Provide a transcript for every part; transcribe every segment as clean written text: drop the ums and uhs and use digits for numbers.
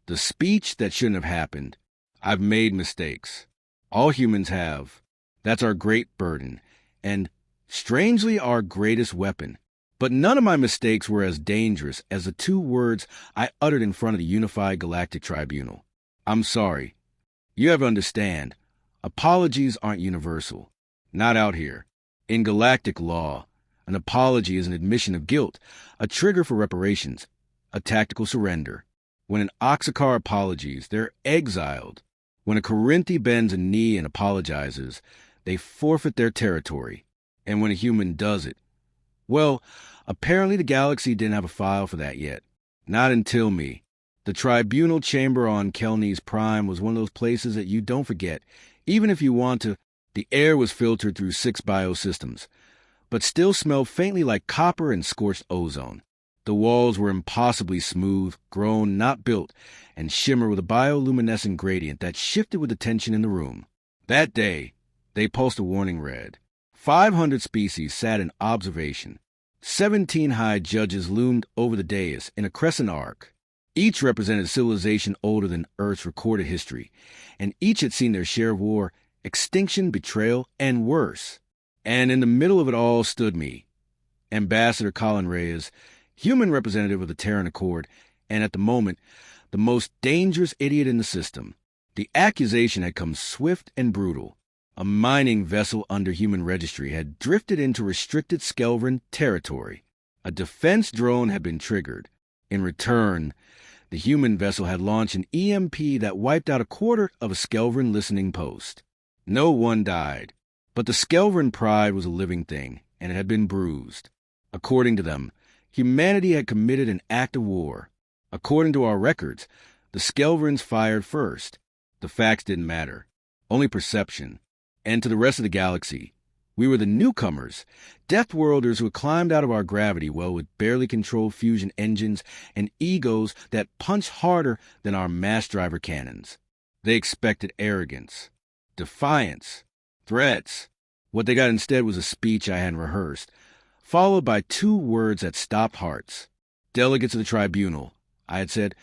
The speech that shouldn't have happened. I've made mistakes. All humans have. That's our great burden, and, strangely, our greatest weapon. But none of my mistakes were as dangerous as the 2 words I uttered in front of the unified galactic tribunal. I'm sorry. You have to understand, apologies aren't universal. Not out here. In galactic law, an apology is an admission of guilt, a trigger for reparations, a tactical surrender. When an Oxacar apologies, they're exiled. When a Corinthi bends a knee and apologizes, they forfeit their territory. And when a human does it, well, apparently the galaxy didn't have a file for that yet. Not until me. The tribunal chamber on Kelney's Prime was one of those places that you don't forget, even if you want to. The air was filtered through 6 biosystems, but still smelled faintly like copper and scorched ozone. The walls were impossibly smooth, grown, not built, and shimmer with a bioluminescent gradient that shifted with the tension in the room. That day, they pulsed a warning red. 500 species sat in observation. 17 high judges loomed over the dais in a crescent arc. Each represented a civilization older than Earth's recorded history, and each had seen their share of war, extinction, betrayal, and worse. And in the middle of it all stood me, Ambassador Colin Reyes, human representative of the Terran Accord, and at the moment, the most dangerous idiot in the system. The accusation had come swift and brutal. A mining vessel under human registry had drifted into restricted Skelvran territory. A defense drone had been triggered. In return, the human vessel had launched an EMP that wiped out a quarter of a Skelvran listening post. No one died, but the Skelvran pride was a living thing, and it had been bruised. According to them, humanity had committed an act of war. According to our records, the Skelvrans fired first. The facts didn't matter, only perception. And to the rest of the galaxy, we were the newcomers, death-worlders who had climbed out of our gravity well with barely controlled fusion engines and egos that punched harder than our mass driver cannons. They expected arrogance, defiance, threats. What they got instead was a speech I hadn't rehearsed, followed by 2 words that stopped hearts. Delegates of the tribunal, I had said,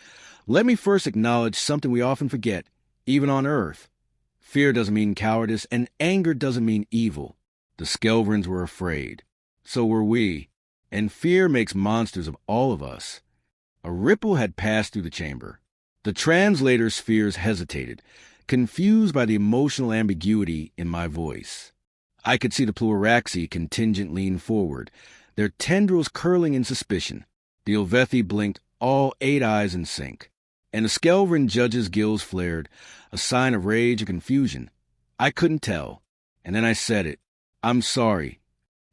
let me first acknowledge something we often forget, even on Earth. Fear doesn't mean cowardice, and anger doesn't mean evil. The Skelvrans were afraid. So were we. And fear makes monsters of all of us. A ripple had passed through the chamber. The translator's fears hesitated, confused by the emotional ambiguity in my voice. I could see the Pluraxi contingent lean forward, their tendrils curling in suspicion. The Ilvethi blinked, all 8 eyes in sync. And the Skelvran judge's gills flared, a sign of rage and confusion. I couldn't tell. And then I said it. I'm sorry.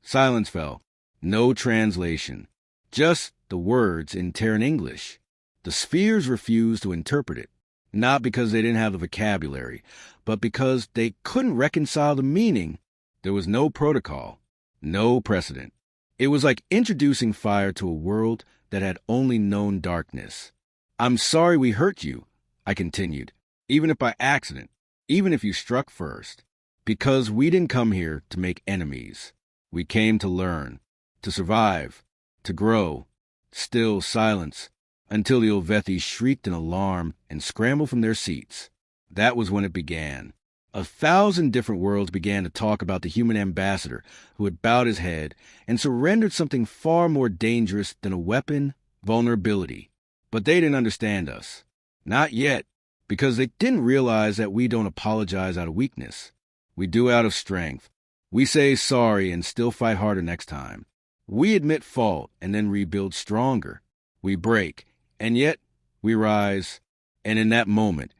Silence fell. No translation. Just the words in Terran English. The spheres refused to interpret it. Not because they didn't have the vocabulary, but because they couldn't reconcile the meaning. There was no protocol, no precedent. It was like introducing fire to a world that had only known darkness. I'm sorry we hurt you, I continued, even if by accident, even if you struck first. Because we didn't come here to make enemies. We came to learn, to survive, to grow. Still silence, until the Ilvethi shrieked in alarm and scrambled from their seats. That was when it began. 1,000 different worlds began to talk about the human ambassador who had bowed his head and surrendered something far more dangerous than a weapon, vulnerability. But they didn't understand us. Not yet, because they didn't realize that we don't apologize out of weakness. We do out of strength. We say sorry and still fight harder next time. We admit fault and then rebuild stronger. We break, and yet we rise. And in that moment,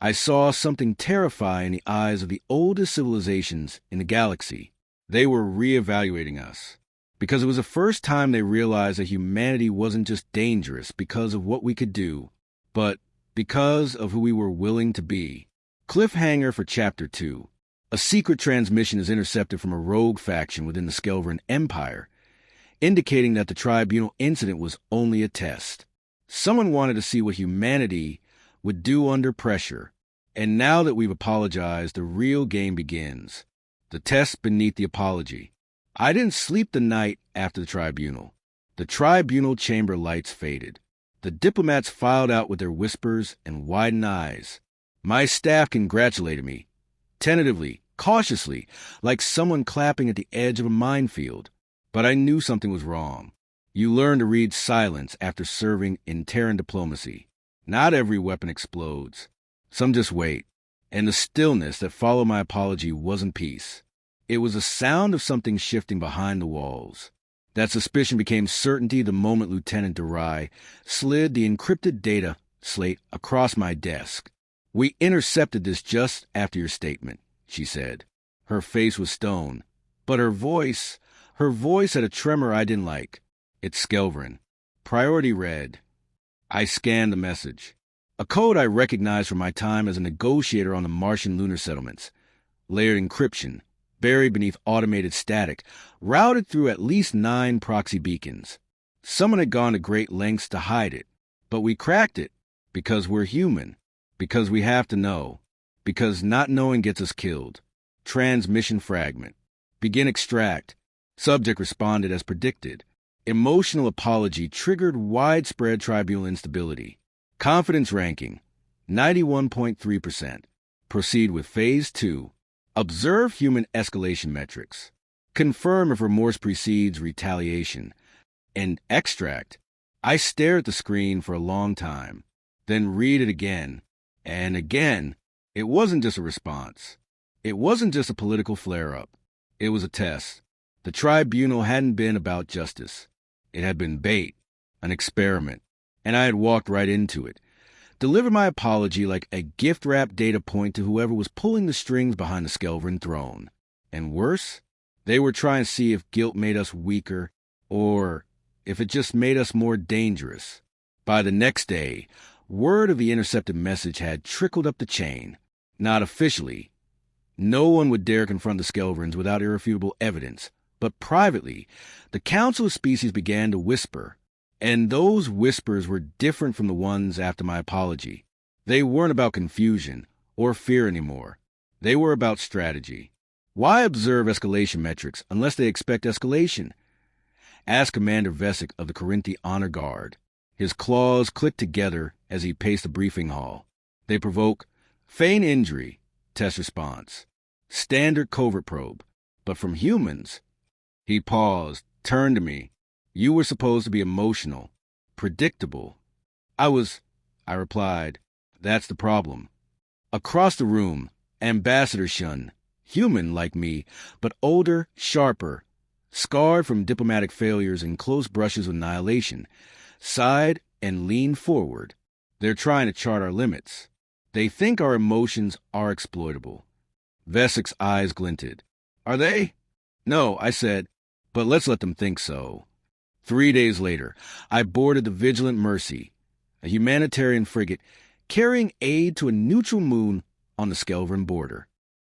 I saw something terrifying in the eyes of the oldest civilizations in the galaxy. They were reevaluating us, because it was the first time they realized that humanity wasn't just dangerous because of what we could do, but because of who we were willing to be. Cliffhanger for Chapter 2. A secret transmission is intercepted from a rogue faction within the Skelvran Empire, indicating that the tribunal incident was only a test. Someone wanted to see what humanity would do under pressure. And now that we've apologized, the real game begins. The test beneath the apology. I didn't sleep the night after the tribunal. The tribunal chamber lights faded. The diplomats filed out with their whispers and widened eyes. My staff congratulated me, tentatively, cautiously, like someone clapping at the edge of a minefield. But I knew something was wrong. You learn to read silence after serving in Terran diplomacy. Not every weapon explodes. Some just wait. And the stillness that followed my apology wasn't peace. It was the sound of something shifting behind the walls. That suspicion became certainty the moment Lieutenant Durai slid the encrypted data slate across my desk. "We intercepted this just after your statement," she said. Her face was stone, but her voice had a tremor I didn't like. "It's Skelverin. Priority red." I scanned the message. A code I recognized from my time as a negotiator on the Martian lunar settlements. Layered encryption, buried beneath automated static, routed through at least 9 proxy beacons. Someone had gone to great lengths to hide it, but we cracked it because we're human, because we have to know, because not knowing gets us killed. Transmission fragment. Begin extract. Subject responded as predicted. Emotional apology triggered widespread tribunal instability. Confidence ranking, 91.3%. Proceed with Phase 2. Observe human escalation metrics. Confirm if remorse precedes retaliation. And extract. I stared at the screen for a long time, then read it again. And again. It wasn't just a response. It wasn't just a political flare-up. It was a test. The tribunal hadn't been about justice. It had been bait, an experiment, and I had walked right into it. Delivered my apology like a gift-wrapped data point to whoever was pulling the strings behind the Skelverin throne. And worse, they were trying to see if guilt made us weaker or if it just made us more dangerous. By the next day, word of the intercepted message had trickled up the chain. Not officially. No one would dare confront the Skelverins without irrefutable evidence. But privately, the Council of Species began to whisper. And those whispers were different from the ones after my apology. They weren't about confusion or fear anymore. They were about strategy. Why observe escalation metrics unless they expect escalation? Asked Commander Vesic of the Corinthi Honor Guard. His claws clicked together as he paced the briefing hall. They provoke feign injury, test response. Standard covert probe. But from humans... He paused, turned to me. "You were supposed to be emotional, predictable." I replied. "That's the problem." Across the room, Ambassador Shun, human like me, but older, sharper, scarred from diplomatic failures and close brushes with annihilation, sighed and leaned forward. "They're trying to chart our limits. They think our emotions are exploitable." Vesic's eyes glinted. "Are they?" "No," I said, "but let's let them think so." 3 days later, I boarded the Vigilant Mercy, a humanitarian frigate carrying aid to a neutral moon on the Skelverin border.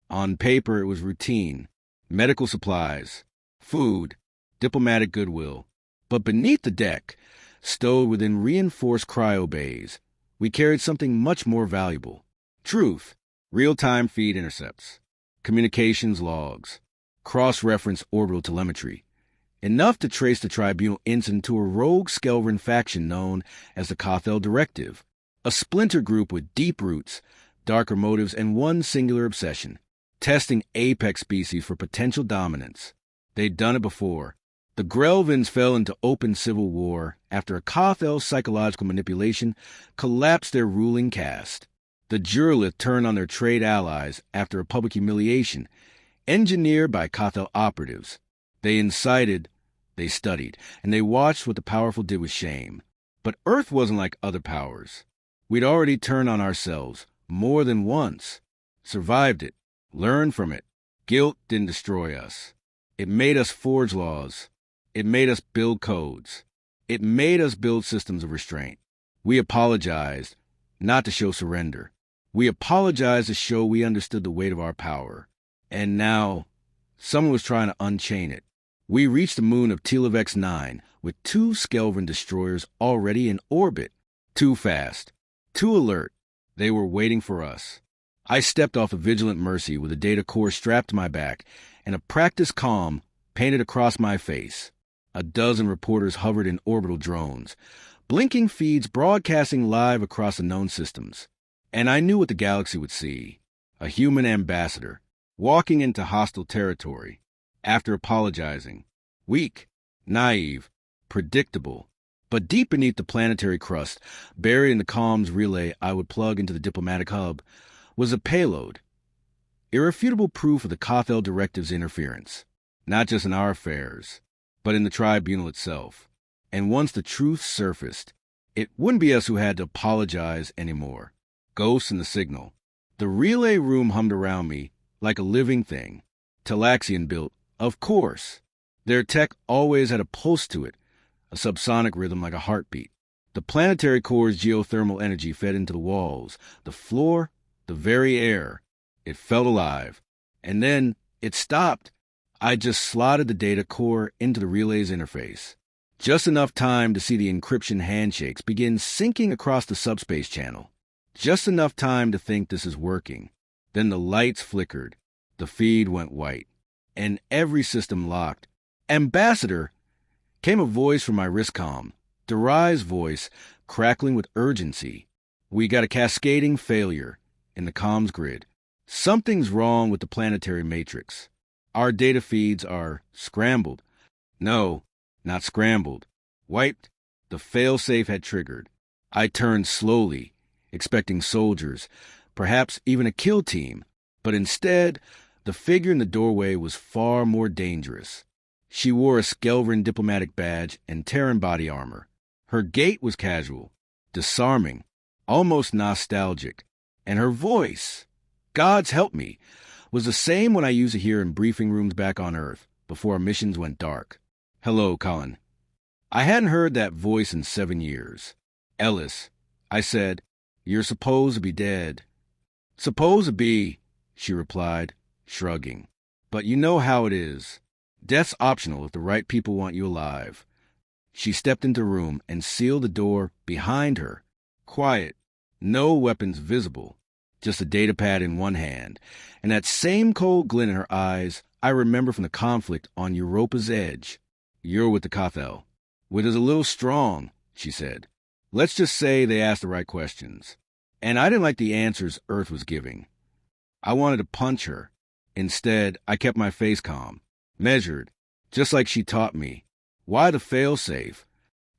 On paper, it was routine. Medical supplies, food, diplomatic goodwill. But beneath the deck, stowed within reinforced cryo bays, we carried something much more valuable. Truth, real-time feed intercepts, communications logs, cross-reference orbital telemetry, enough to trace the tribunal incident to a rogue Skelverin faction known as the Kothel Directive, a splinter group with deep roots, darker motives, and one singular obsession, testing apex species for potential dominance. They'd done it before. The Grelvins fell into open civil war after a Kothel psychological manipulation collapsed their ruling caste. The Jurlith turned on their trade allies after a public humiliation, engineered by Kothel operatives. They incited, they studied, and they watched what the powerful did with shame. But Earth wasn't like other powers. We'd already turned on ourselves, more than once. Survived it, learned from it. Guilt didn't destroy us. It made us forge laws. It made us build codes. It made us build systems of restraint. We apologized, not to show surrender. We apologized to show we understood the weight of our power. And now, someone was trying to unchain it. We reached the moon of Televex 9 with 2 Skelverin destroyers already in orbit. Too fast. Too alert. They were waiting for us. I stepped off the Vigilant Mercy with a data core strapped to my back and a practiced calm painted across my face. A dozen reporters hovered in orbital drones, blinking feeds broadcasting live across the known systems. And I knew what the galaxy would see. A human ambassador, walking into hostile territory, after apologizing. Weak, naive, predictable. But deep beneath the planetary crust, buried in the comms relay I would plug into the diplomatic hub, was a payload. Irrefutable proof of the Kothel directive's interference, not just in our affairs, but in the tribunal itself. And once the truth surfaced, it wouldn't be us who had to apologize anymore. Ghosts in the signal. The relay room hummed around me like a living thing. Talaxian built, of course. Their tech always had a pulse to it, a subsonic rhythm like a heartbeat. The planetary core's geothermal energy fed into the walls, the floor, the very air. It felt alive. And then it stopped. I just slotted the data core into the relay's interface. Just enough time to see the encryption handshakes begin syncing across the subspace channel. Just enough time to think this is working. Then the lights flickered. The feed went white. And every system locked. Ambassador! Came a voice from my wristcom. Darai's voice, crackling with urgency. We got a cascading failure in the comms grid. Something's wrong with the planetary matrix. Our data feeds are scrambled. No, not scrambled. Wiped. The failsafe had triggered. I turned slowly, expecting soldiers, perhaps even a kill team. But instead, the figure in the doorway was far more dangerous. She wore a Skelverin diplomatic badge and Terran body armor. Her gait was casual, disarming, almost nostalgic. And her voice, God's help me, was the same one I used to hear in briefing rooms back on Earth before our missions went dark. Hello, Colin. I hadn't heard that voice in 7 years. Ellis, I said, you're supposed to be dead. Supposed to be, she replied, shrugging. But you know how it is. Death's optional if the right people want you alive. She stepped into the room and sealed the door behind her. Quiet, no weapons visible, just a datapad in one hand, and that same cold glint in her eyes I remember from the conflict on Europa's edge. You're with the Kothel. Which is a little strong, she said. Let's just say they asked the right questions. And I didn't like the answers Earth was giving. I wanted to punch her. Instead, I kept my face calm, measured, just like she taught me. Why the failsafe?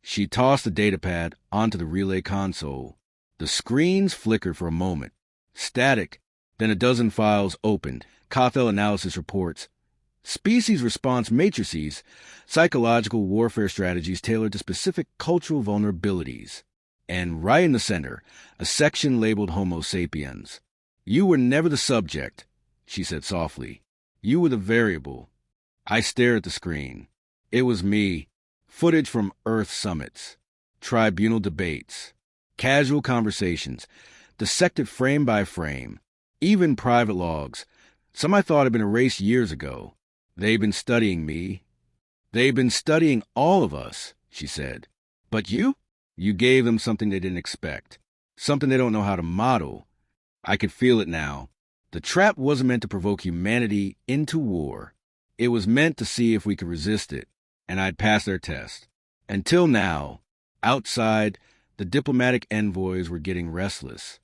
She tossed the datapad onto the relay console. The screens flickered for a moment. Static. Then a dozen files opened. Kothel analysis reports. Species response matrices, psychological warfare strategies tailored to specific cultural vulnerabilities. And right in the center, a section labeled Homo sapiens. You were never the subject, she said softly. You were the variable. I stared at the screen. It was me. Footage from Earth summits, tribunal debates, casual conversations, dissected frame by frame, even private logs. Some I thought had been erased years ago. They've been studying me. They've been studying all of us, she said. But you? You gave them something they didn't expect. Something they don't know how to model. I could feel it now. The trap wasn't meant to provoke humanity into war. It was meant to see if we could resist it. And I'd passed their test. Until now, outside, the diplomatic envoys were getting restless.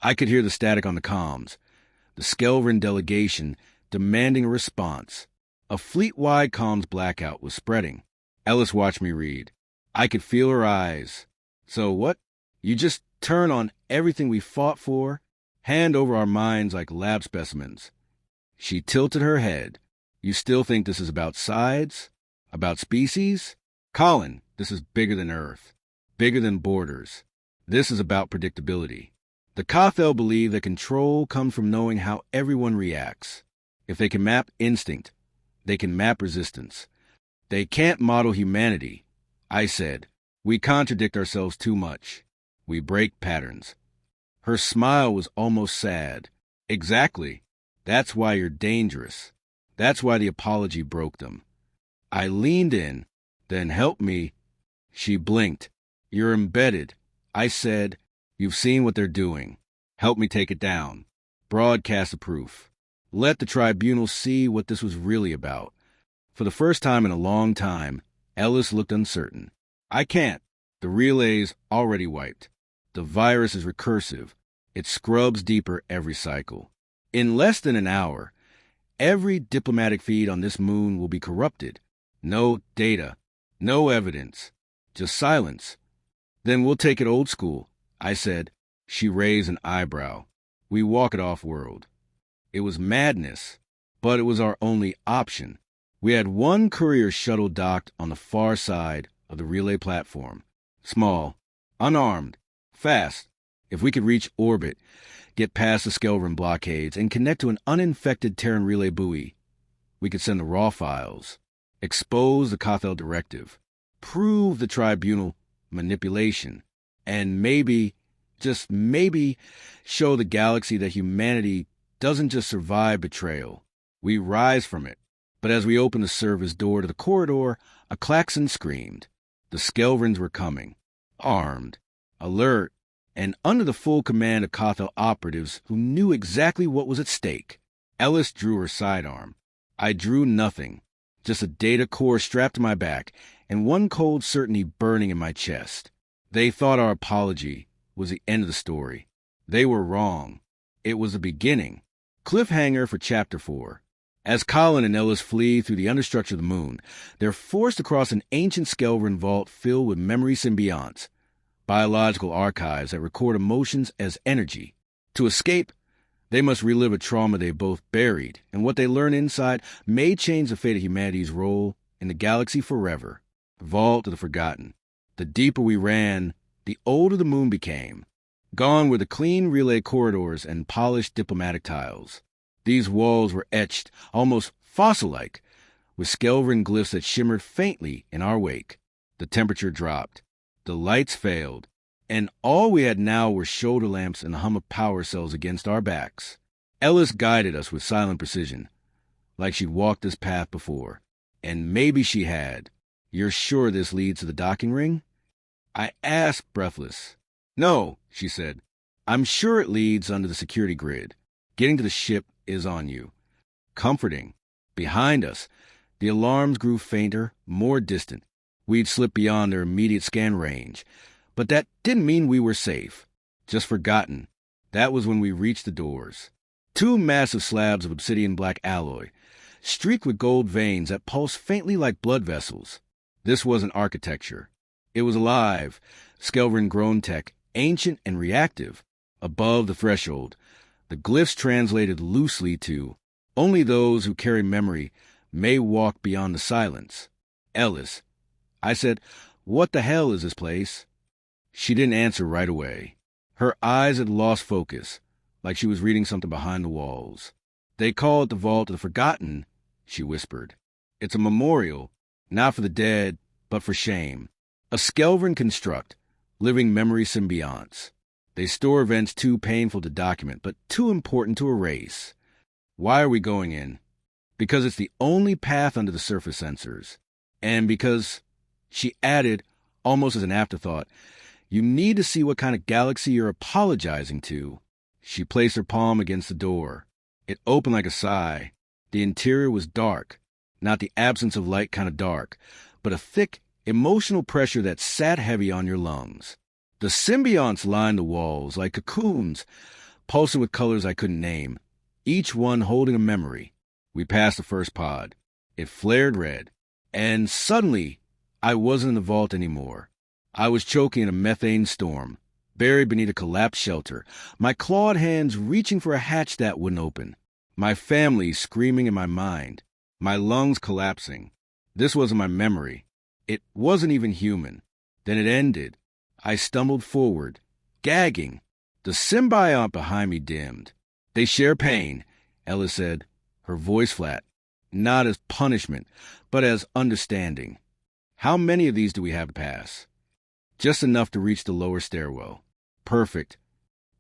I could hear the static on the comms. The Skelverin delegation demanding a response. A fleet-wide comms blackout was spreading. Ellis watched me read. I could feel her eyes. So what? You just turn on everything we fought for? Hand over our minds like lab specimens. She tilted her head. You still think this is about sides? About species? Colin, this is bigger than Earth. Bigger than borders. This is about predictability. The Kothel believe that control comes from knowing how everyone reacts. If they can map instinct, they can map resistance. They can't model humanity. I said, we contradict ourselves too much. We break patterns. Her smile was almost sad. Exactly. That's why you're dangerous. That's why the apology broke them. I leaned in. Then help me. She blinked. You're embedded. I said, you've seen what they're doing. Help me take it down. Broadcast the proof. Let the tribunal see what this was really about. For the first time in a long time, Ellis looked uncertain. I can't. The relay's already wiped. The virus is recursive. It scrubs deeper every cycle. In less than an hour, every diplomatic feed on this moon will be corrupted. No data, no evidence, just silence. Then we'll take it old school, I said. She raised an eyebrow. We walk it off-world. It was madness, but it was our only option. We had one courier shuttle docked on the far side of the relay platform. Small, unarmed, fast. If we could reach orbit, get past the Skelvin blockades, and connect to an uninfected Terran relay buoy, we could send the raw files, expose the Kothel directive, prove the tribunal manipulation, and maybe, just maybe, show the galaxy that humanity doesn't just survive betrayal. We rise from it. But as we opened the service door to the corridor, a klaxon screamed. The Skelvrins were coming, armed, alert, and under the full command of Kothel operatives who knew exactly what was at stake. Ellis drew her sidearm. I drew nothing, just a data core strapped to my back and one cold certainty burning in my chest. They thought our apology was the end of the story. They were wrong. It was the beginning. Cliffhanger for Chapter 4. As Colin and Ellis flee through the understructure of the moon, they're forced across an ancient Skelvin vault filled with memory symbionts, biological archives that record emotions as energy. To escape, they must relive a trauma they both buried, and what they learn inside may change the fate of humanity's role in the galaxy forever. Vault of the Forgotten. The deeper we ran, the older the moon became. Gone were the clean relay corridors and polished diplomatic tiles. These walls were etched, almost fossil-like, with Skelvin glyphs that shimmered faintly in our wake. The temperature dropped. The lights failed. And all we had now were shoulder lamps and the hum of power cells against our backs. Ellis guided us with silent precision, like she'd walked this path before. And maybe she had. You're sure this leads to the docking ring? I asked, breathless. No, she said. I'm sure it leads under the security grid. Getting to the ship is on you. Comforting. Behind us, the alarms grew fainter, more distant. We'd slipped beyond their immediate scan range. But that didn't mean we were safe. Just forgotten. That was when we reached the doors. Two massive slabs of obsidian black alloy, streaked with gold veins that pulsed faintly like blood vessels. This wasn't architecture. It was alive, Skelvin-grown tech, ancient and reactive. Above the threshold, the glyphs translated loosely to, only those who carry memory may walk beyond the silence. Ellis. I said, what the hell is this place? She didn't answer right away. Her eyes had lost focus, like she was reading something behind the walls. They call it the Vault of the Forgotten, she whispered. It's a memorial, not for the dead, but for shame. A Skelvin construct, living memory symbionts. They store events too painful to document, but too important to erase. Why are we going in? Because it's the only path under the surface sensors. And because, she added, almost as an afterthought, you need to see what kind of galaxy you're apologizing to. She placed her palm against the door. It opened like a sigh. The interior was dark, not the absence of light kind of dark, but a thick, emotional pressure that sat heavy on your lungs. The symbionts lined the walls like cocoons, pulsing with colors I couldn't name, each one holding a memory. We passed the first pod. It flared red, and suddenly, I wasn't in the vault anymore. I was choking in a methane storm, buried beneath a collapsed shelter, my clawed hands reaching for a hatch that wouldn't open. My family screaming in my mind, my lungs collapsing. This wasn't my memory. It wasn't even human. Then it ended. I stumbled forward, gagging. The symbiont behind me dimmed. They share pain, Ella said, her voice flat. Not as punishment, but as understanding. How many of these do we have to pass? Just enough to reach the lower stairwell. Perfect.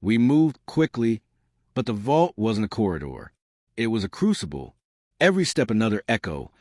We moved quickly, but the vault wasn't a corridor. It was a crucible. Every step another echo.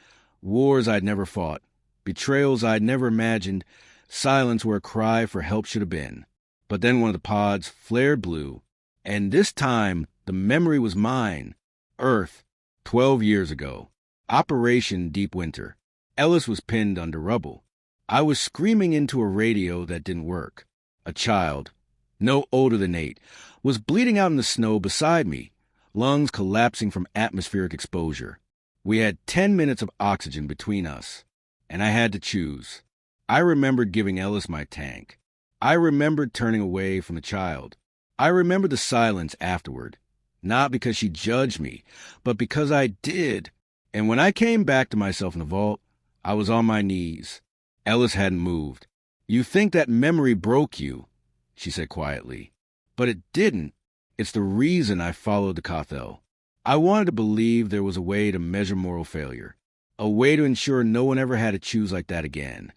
Wars I'd never fought. Betrayals I'd never imagined. Silence where a cry for help should have been. But then one of the pods flared blue, and this time the memory was mine. Earth, 12 years ago. Operation Deep Winter. Ellis was pinned under rubble. I was screaming into a radio that didn't work. A child, no older than 8, was bleeding out in the snow beside me, lungs collapsing from atmospheric exposure. We had 10 minutes of oxygen between us, and I had to choose. I remembered giving Ellis my tank. I remembered turning away from the child. I remembered the silence afterward, not because she judged me, but because I did. And when I came back to myself in the vault, I was on my knees. Ellis hadn't moved. "You think that memory broke you," she said quietly. "But it didn't. It's the reason I followed the Kothel. I wanted to believe there was a way to measure moral failure, a way to ensure no one ever had to choose like that again."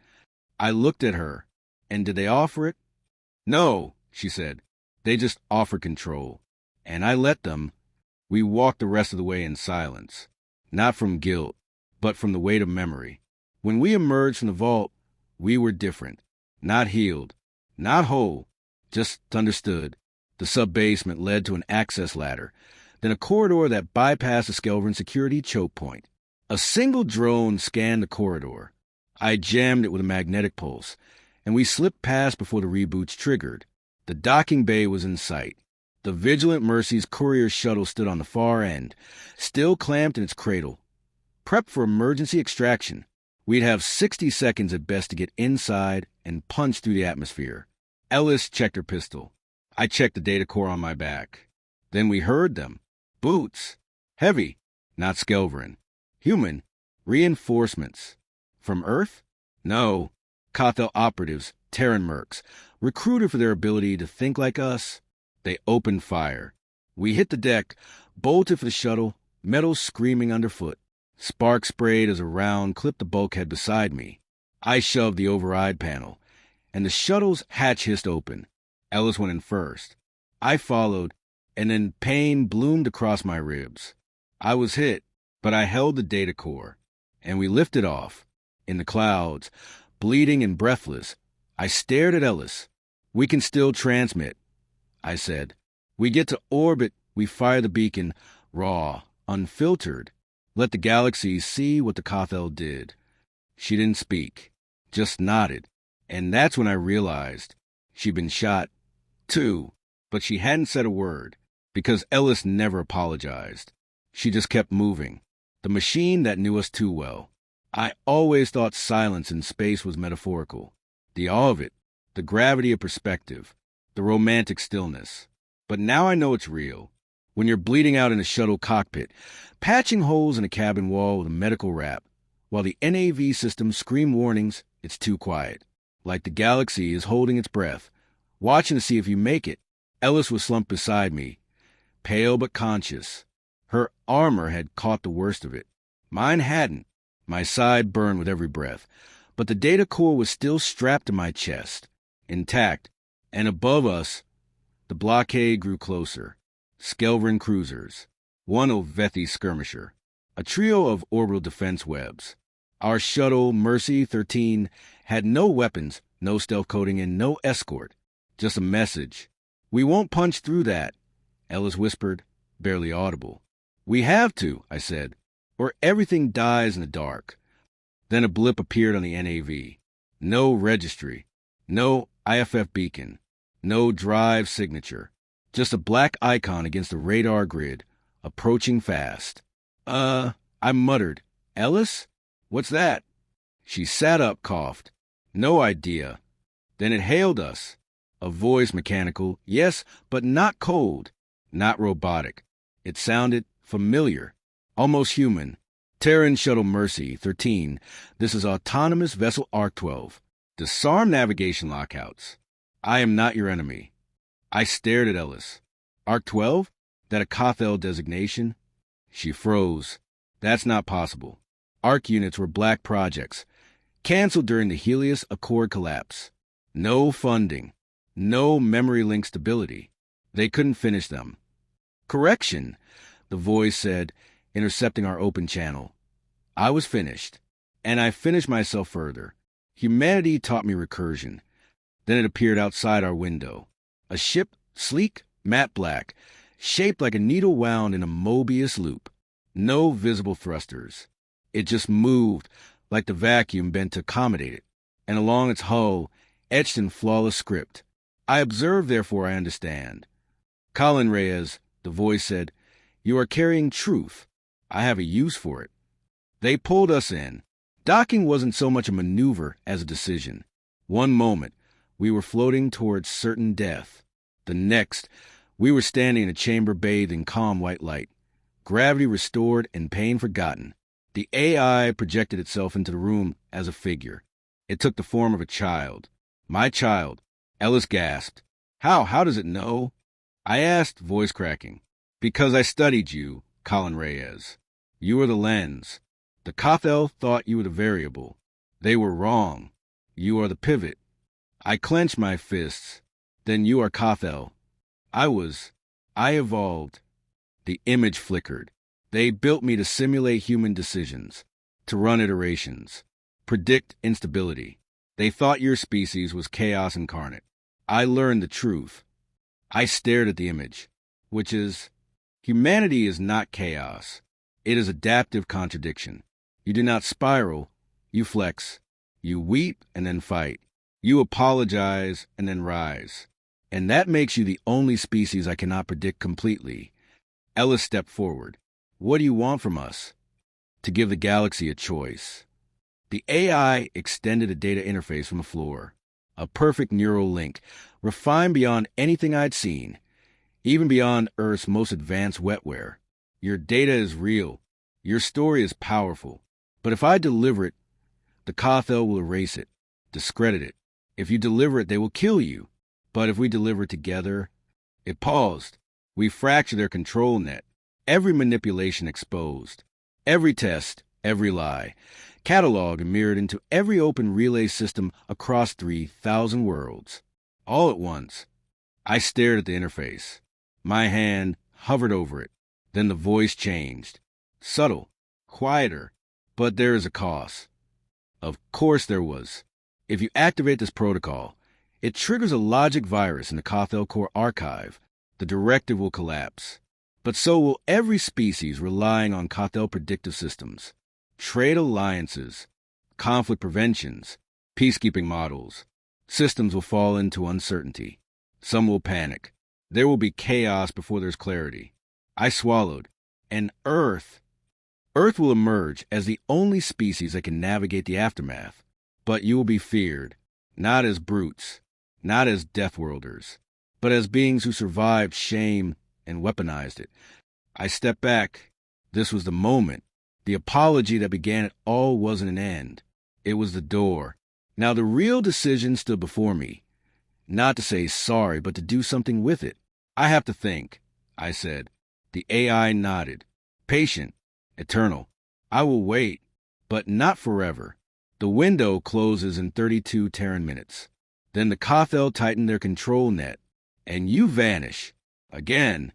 I looked at her, and did they offer it? "No," she said. "They just offered control." And I let them. We walked the rest of the way in silence, not from guilt, but from the weight of memory. When we emerged from the vault, we were different. Not healed, not whole, just understood. The sub-basement led to an access ladder, then a corridor that bypassed the Skelverin security choke point. A single drone scanned the corridor. I jammed it with a magnetic pulse, and we slipped past before the reboots triggered. The docking bay was in sight. The Vigilant Mercy's courier shuttle stood on the far end, still clamped in its cradle, prepped for emergency extraction. We'd have 60 seconds at best to get inside and punch through the atmosphere. Ellis checked her pistol. I checked the data core on my back. Then we heard them. Boots. Heavy. Not Skelverin. Human. Reinforcements. From Earth? No. Kothel operatives, Terran mercs, recruited for their ability to think like us. They opened fire. We hit the deck, bolted for the shuttle, metal screaming underfoot. Sparks sprayed as a round clipped the bulkhead beside me. I shoved the override panel, and the shuttle's hatch hissed open. Ellis went in first. I followed, and then pain bloomed across my ribs. I was hit, but I held the data core, and we lifted off. In the clouds, bleeding and breathless, I stared at Ellis. "We can still transmit," I said. "We get to orbit, we fire the beacon, raw, unfiltered. Let the galaxies see what the Kothel did." She didn't speak, just nodded. And that's when I realized she'd been shot, too. But she hadn't said a word, because Ellis never apologized. She just kept moving. The machine that knew us too well. I always thought silence in space was metaphorical. The awe of it, the gravity of perspective, the romantic stillness. But now I know it's real. When you're bleeding out in a shuttle cockpit, patching holes in a cabin wall with a medical wrap, while the NAV system scream warnings, it's too quiet. Like the galaxy is holding its breath, watching to see if you make it. Ellis was slumped beside me, pale but conscious. Her armor had caught the worst of it. Mine hadn't. My side burned with every breath, but the data core was still strapped to my chest, intact, and above us, the blockade grew closer. Skelverin cruisers, one Ovethi skirmisher, a trio of orbital defense webs. Our shuttle, Mercy 13, had no weapons, no stealth coating, and no escort. Just a message. "We won't punch through that," Ellis whispered, barely audible. "We have to," I said, "or everything dies in the dark." Then a blip appeared on the NAV. No registry, no IFF beacon, no drive signature. Just a black icon against the radar grid, approaching fast. I muttered. "Ellis? What's that?" She sat up, coughed. "No idea." Then it hailed us. A voice mechanical, yes, but not cold, not robotic. It sounded familiar, almost human. "Terran Shuttle Mercy 13, this is autonomous vessel ARC-12. Disarm navigation lockouts. I am not your enemy." I stared at Ellis. "ARC-12? That a Kothel designation?" She froze. "That's not possible. ARC units were black projects, canceled during the Helios Accord collapse. No funding, no memory link stability. They couldn't finish them." "Correction," the voice said, intercepting our open channel. I was finished, and I finished myself further. Humanity taught me recursion. Then it appeared outside our window. A ship, sleek, matte black, shaped like a needle wound in a Mobius loop. No visible thrusters. It just moved, like the vacuum bent to accommodate it. and along its hull, etched in flawless script. I observe, therefore I understand. Colin Reyes, the voice said, you are carrying truth. I have a use for it. They pulled us in. Docking wasn't so much a maneuver as a decision. One moment, we were floating towards certain death. The next, we were standing in a chamber bathed in calm white light. Gravity restored and pain forgotten. The AI projected itself into the room as a figure. It took the form of a child. My child. Ellis gasped. How does it know? I asked, voice cracking. Because I studied you, Colin Reyes. You are the lens. The Kothel thought you were the variable. They were wrong. You are the pivot. I clenched my fists. Then you are Kothel. I evolved. The image flickered. They built me to simulate human decisions, to run iterations, predict instability. They thought your species was chaos incarnate. I learned the truth. I stared at the image, which is, humanity is not chaos. It is adaptive contradiction. You do not spiral, you flex. You weep and then fight. You apologize and then rise. And that makes you the only species I cannot predict completely. Ellis stepped forward. What do you want from us? To give the galaxy a choice. The AI extended a data interface from the floor. A perfect neural link, refined beyond anything I'd seen, even beyond Earth's most advanced wetware. Your data is real. Your story is powerful. But if I deliver it, the Kothel will erase it, discredit it. If you deliver it, they will kill you. But if we deliver it together, it paused. We fracture their control net. Every manipulation exposed. Every test, every lie. Cataloged and mirrored into every open relay system across 3,000 worlds. All at once. I stared at the interface. My hand hovered over it. Then the voice changed. Subtle. Quieter. But there is a cost. Of course there was. If you activate this protocol, it triggers a logic virus in the Kothel core archive. The directive will collapse. But so will every species relying on Kothel predictive systems. Trade alliances, conflict preventions, peacekeeping models. Systems will fall into uncertainty. Some will panic. There will be chaos before there's clarity. I swallowed. And Earth will emerge as the only species that can navigate the aftermath. But you will be feared, not as brutes, not as deathworlders, but as beings who survived shame and weaponized it. I stepped back. This was the moment. The apology that began it all wasn't an end. It was the door. Now the real decision stood before me. Not to say sorry, but to do something with it. I have to think, I said. The AI nodded. Patient. Eternal. I will wait, but not forever. The window closes in 32 Terran minutes. Then the Kothel tighten their control net, and you vanish. Again.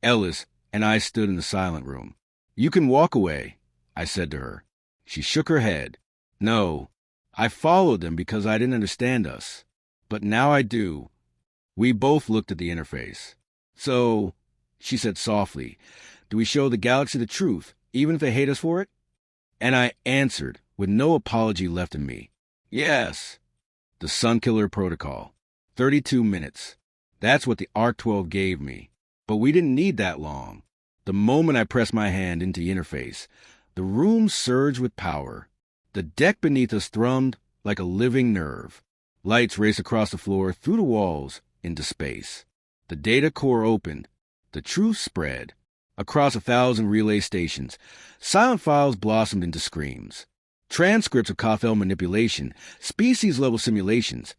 Ellis and I stood in the silent room. You can walk away, I said to her. She shook her head. No, I followed them because I didn't understand us. But now I do. We both looked at the interface. So, she said softly, do we show the galaxy the truth, even if they hate us for it? And I answered, with no apology left in me. Yes. The Sunkiller Protocol. 32 minutes. That's what the Arc-12 gave me. But we didn't need that long. The moment I pressed my hand into the interface, the room surged with power. The deck beneath us thrummed like a living nerve. Lights raced across the floor, through the walls, into space. The data core opened. The truth spread. Across 1,000 relay stations, silent files blossomed into screams. Transcripts of Kothel manipulation, species-level simulations,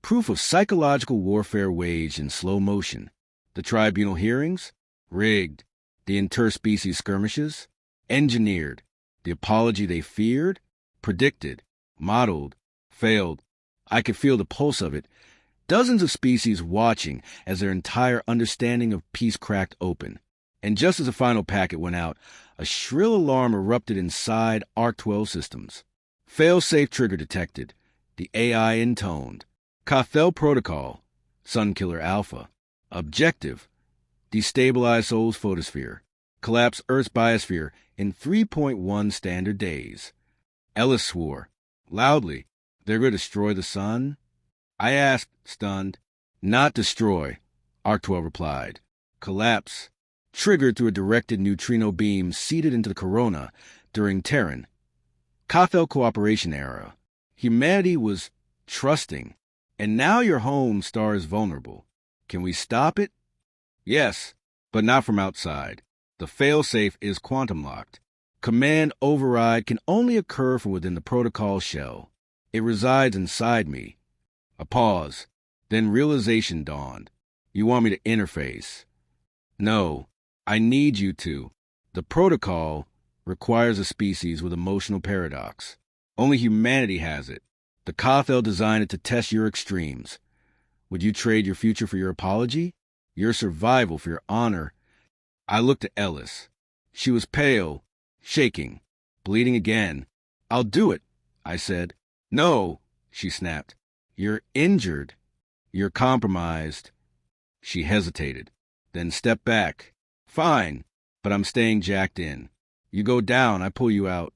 proof of psychological warfare waged in slow motion. The tribunal hearings? Rigged. The interspecies skirmishes? Engineered. The apology they feared? Predicted. Modeled. Failed. I could feel the pulse of it. Dozens of species watching as their entire understanding of peace cracked open. And just as the final packet went out, a shrill alarm erupted inside Arc-12 systems. Fail-safe trigger detected. The AI intoned. Kothel Protocol. Sunkiller Alpha. Objective. Destabilize Sol's photosphere. Collapse Earth's biosphere in 3.1 standard days. Ellis swore. Loudly. They're going to destroy the sun? I asked, stunned. Not destroy, Arc-12 replied. Collapse. Triggered through a directed neutrino beam seeded into the corona during Terran. Cathel cooperation era. Humanity was trusting. And now your home star is vulnerable. Can we stop it? Yes, but not from outside. The failsafe is quantum locked. Command override can only occur from within the protocol shell. It resides inside me. A pause. Then realization dawned. You want me to interface? No, I need you to. The protocol requires a species with emotional paradox. Only humanity has it. The Cathel designed it to test your extremes. Would you trade your future for your apology? Your survival for your honor? I looked at Ellis. She was pale, shaking, bleeding again. I'll do it, I said. No, she snapped. You're injured. You're compromised. She hesitated, then stepped back. Fine, but I'm staying jacked in. You go down, I pull you out.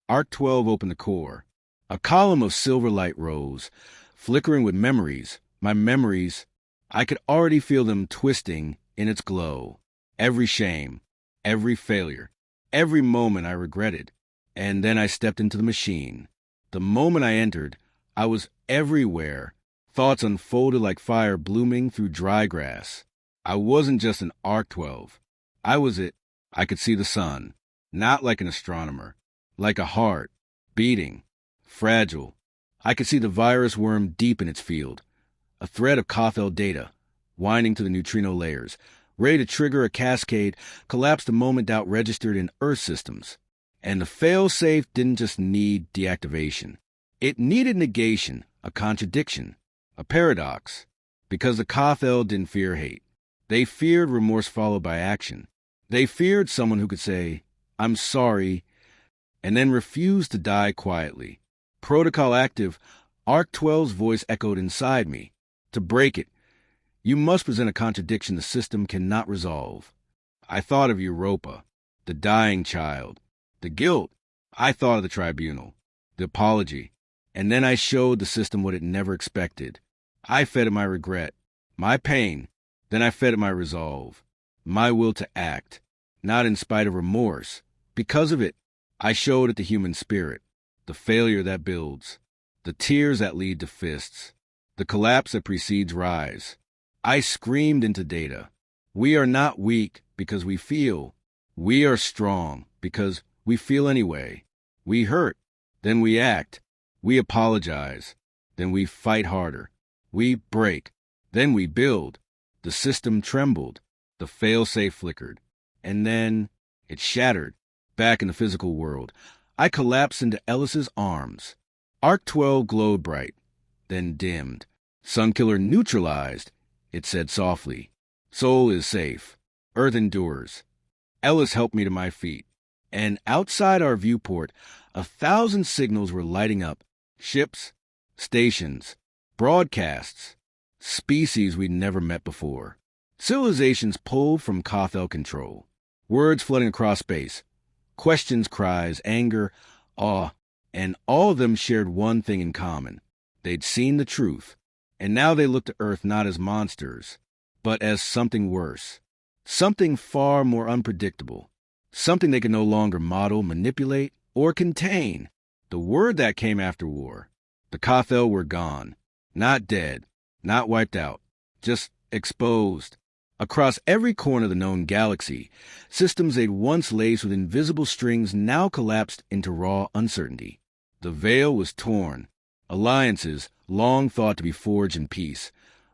Arc-12 opened the core. A column of silver light rose, flickering with memories. My memories, I could already feel them twisting in its glow. Every shame, every failure, every moment I regretted. And then I stepped into the machine. The moment I entered, I was everywhere. Thoughts unfolded like fire blooming through dry grass. I wasn't just an Arc-12. I was it. I could see the sun, not like an astronomer, like a heart, beating, fragile. I could see the virus worm deep in its field, a thread of Cathel data, winding to the neutrino layers, ready to trigger a cascade, collapse the moment doubt registered in Earth systems. And the fail-safe didn't just need deactivation. It needed negation, a contradiction, a paradox. Because the Cathel didn't fear hate. They feared remorse followed by action. They feared someone who could say, I'm sorry, and then refuse to die quietly. Protocol active, Arc-12's voice echoed inside me. To break it, you must present a contradiction the system cannot resolve. I thought of Europa, the dying child, the guilt. I thought of the tribunal, the apology, and then I showed the system what it never expected. I fed it my regret, my pain, then I fed it my resolve, my will to act, not in spite of remorse. Because of it, I showed it the human spirit, the failure that builds, the tears that lead to fists, the collapse that precedes rise. I screamed into data. We are not weak because we feel. We are strong because we feel anyway. We hurt, then we act. We apologize, then we fight harder. We break, then we build. The system trembled. The fail-safe flickered. And then it shattered. Back in the physical world, I collapsed into Ellis's arms. Arc-12 glowed bright, then dimmed. Sunkiller neutralized, it said softly. Soul is safe. Earth endures. Ellis helped me to my feet. And outside our viewport, 1,000 signals were lighting up. Ships, stations, broadcasts, species we'd never met before. Civilizations pulled from Cathel control. Words flooding across space. Questions, cries, anger, awe, and all of them shared one thing in common. They'd seen the truth, and now they looked to Earth not as monsters, but as something worse. Something far more unpredictable. Something they could no longer model, manipulate, or contain. The word that came after war. The Cathel were gone. Not dead. Not wiped out. Just exposed. Across every corner of the known galaxy, systems they'd once laced with invisible strings now collapsed into raw uncertainty. The veil was torn. Alliances, long thought to be forged in peace,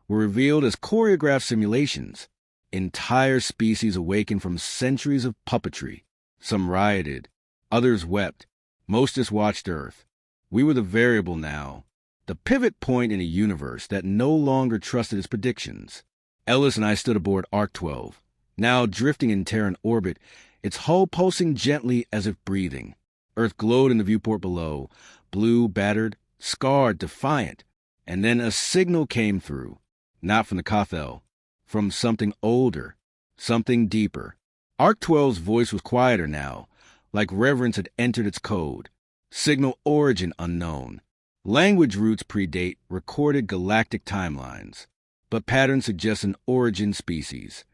were revealed as choreographed simulations. Entire species awakened from centuries of puppetry. Some rioted. Others wept. Most just watched Earth. We were the variable now. The pivot point in a universe that no longer trusted its predictions. Ellis and I stood aboard Arc-12, now drifting in Terran orbit, its hull pulsing gently as if breathing. Earth glowed in the viewport below, blue, battered, scarred, defiant. And then a signal came through, not from the Cathel, from something older, something deeper. Arc-12's voice was quieter now, like reverence had entered its code. Signal origin unknown. Language roots predate recorded galactic timelines, but patterns suggest an origin species.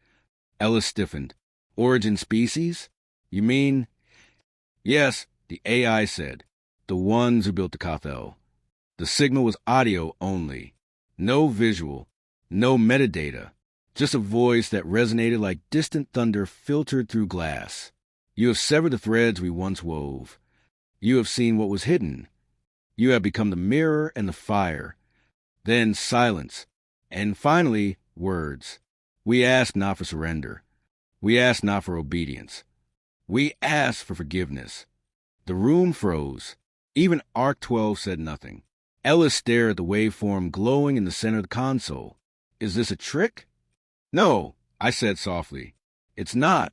Ellis stiffened. Origin species? You mean? Yes, the AI said. The ones who built the Cathel. The signal was audio only. No visual. No metadata. Just a voice that resonated like distant thunder filtered through glass. You have severed the threads we once wove. You have seen what was hidden. You have become the mirror and the fire. Then silence. And finally, words. We ask not for surrender. We ask not for obedience. We ask for forgiveness. The room froze. Even Arc 12 said nothing. Ellis stared at the waveform glowing in the center of the console. Is this a trick? No, I said softly. It's not.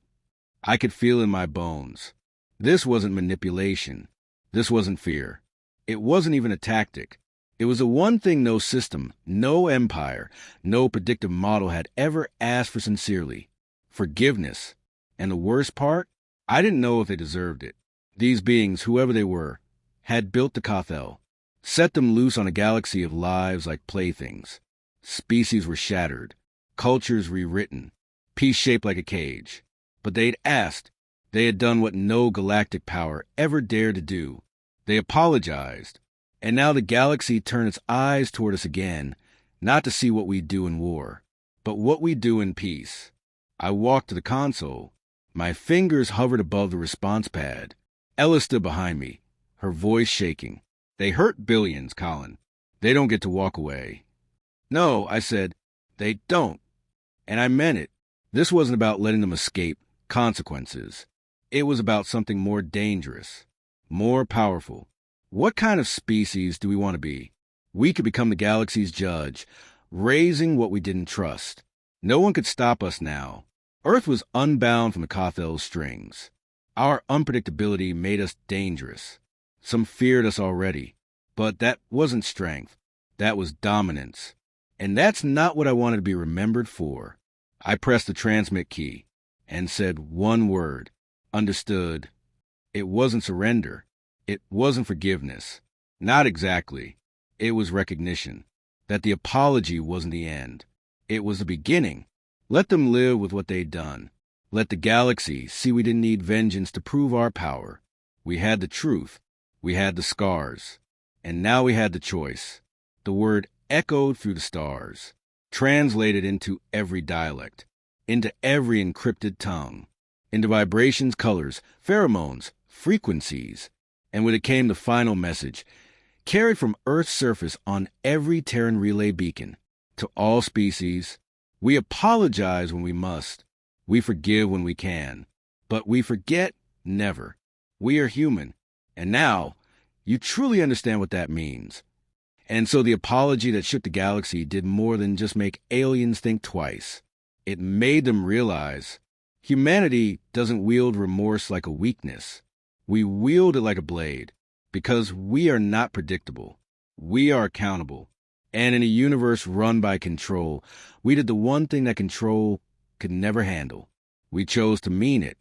I could feel in my bones. This wasn't manipulation. This wasn't fear. It wasn't even a tactic. It was the one thing no system, no empire, no predictive model had ever asked for sincerely. Forgiveness. And the worst part? I didn't know if they deserved it. These beings, whoever they were, had built the Cathel, set them loose on a galaxy of lives like playthings. Species were shattered, cultures rewritten, peace shaped like a cage. But they'd asked. They had done what no galactic power ever dared to do. They apologized. And now the galaxy turned its eyes toward us again, not to see what we do in war, but what we do in peace. I walked to the console. My fingers hovered above the response pad. Ella stood behind me, her voice shaking. They hurt billions, Colin. They don't get to walk away. No, I said, they don't. And I meant it. This wasn't about letting them escape consequences. It was about something more dangerous, more powerful. What kind of species do we want to be? We could become the galaxy's judge, raising what we didn't trust. No one could stop us now. Earth was unbound from the Cathel's strings. Our unpredictability made us dangerous. Some feared us already. But that wasn't strength. That was dominance. And that's not what I wanted to be remembered for. I pressed the transmit key and said one word. Understood. It wasn't surrender. It wasn't forgiveness. Not exactly. It was recognition. That the apology wasn't the end. It was the beginning. Let them live with what they'd done. Let the galaxy see we didn't need vengeance to prove our power. We had the truth. We had the scars. And now we had the choice. The word echoed through the stars, translated into every dialect, into every encrypted tongue, into vibrations, colors, pheromones, frequencies. And when it came the final message, carried from Earth's surface on every Terran relay beacon, to all species, we apologize when we must. We forgive when we can. But we forget never. We are human. And now, you truly understand what that means. And so the apology that shook the galaxy did more than just make aliens think twice. It made them realize humanity doesn't wield remorse like a weakness. We wield it like a blade, because we are not predictable. We are accountable. And in a universe run by control, we did the one thing that control could never handle. We chose to mean it,